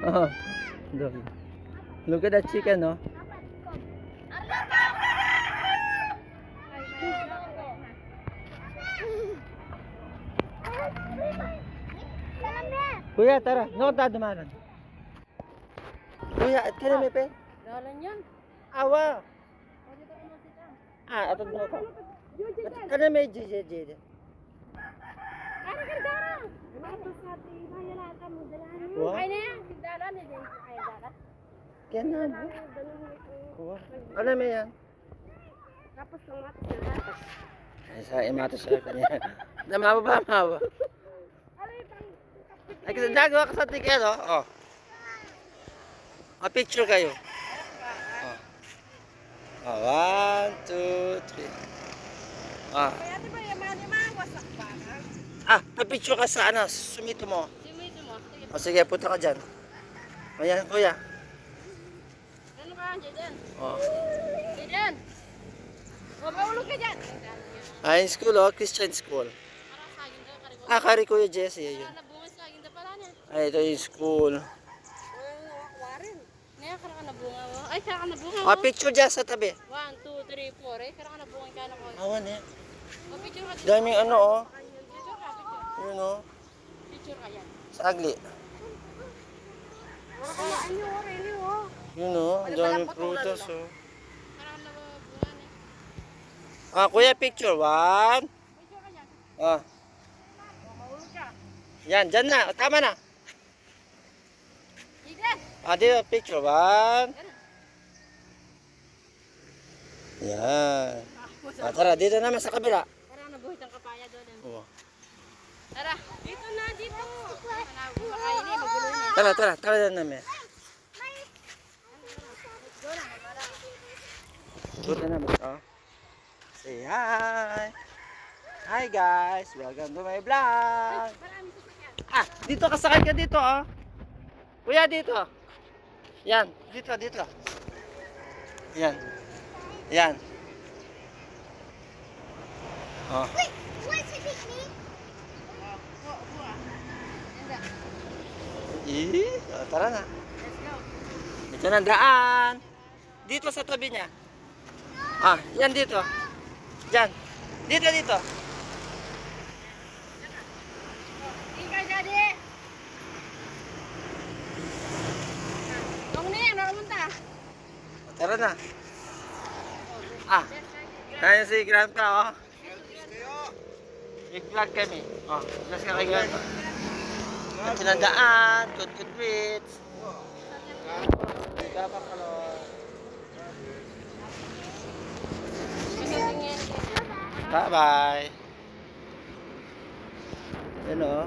Oh, dog. Look at that chicken, no? Kuya, tara. No, dumanan. Kuya, at kaya may pe? Dalan yan. Awa. Ah, atod mo ko. Kana may JJ. Wah. Ay na yan. Dalan na din. Ay dalan. Kaya na. Kuha. Ano may yan? Tapos ng matas na matas. Ay, sa imatos siya kanya. Namawa ba? Mawa. Ay, kasi nagawa ka sa ticket, oh. Oh, picture kayo. Oh, 1, 2, 3. Ah. Kaya di ba yung mga wasak pa? Ah, pa-picture ka sa ano, sumito mo. Simito mo. Sige. O sige, punta ka dyan. Ayan, kuya. Ano ka dyan? Oh. Dyan. O, maulog ka dyan. Ay, school, Christian school. Parang saging daw. Kariko. Ah, kari Kuya Jesse, ayun. Nabungan saging daw pala niya. Ay, ito yung school. Warin. Naya, karang nabunga mo. Ay, karang nabunga mo. Ah, picture dyan sa tabi. 1, 2, 3, 4. Ay, karang nabunga ka na ko. Awan eh. O, picture ka dyan. Daming ano, oh. Picture ka, picture. Yun, oh. Picture ka yan. Sa agli. Ano, Yun, oh. Ang daming prutas, oh. karang nabunga niya. Ah, kuya, picture. 1. Picture ka dyan. Ah. Maulog ka. Yan, dyan na. Tama na. Tignan. Ah, dito, picture. 1. Yan. Ah, tara, dito naman sa kabila. Parang nabuhit ang kapaya doon. Oh. Tara. Dito na, dito. Makainin, magulo na. Tara na namin. Doon na naman, oh. Say hi. Hi guys, welcome to my vlog. Marami sasakyan. Ah, dito kasakay ka dito, oh. Kuya, dito. Yan, dito. Yan. Oh. Tara na. Let's go. Ito na ang daan. Dito sa tabi niya. Ah, yan dito. Diyan. Dito. Ikaw, Daddy. Kung niya, nakamunta. Tara na. Ah, kaya si Grandpa, oh. I-vlog kami. Oh, nas ka kay Grandpa. Ito na ang daan. Good reads. Grandpa kalor. Bye-bye. Yan, oh.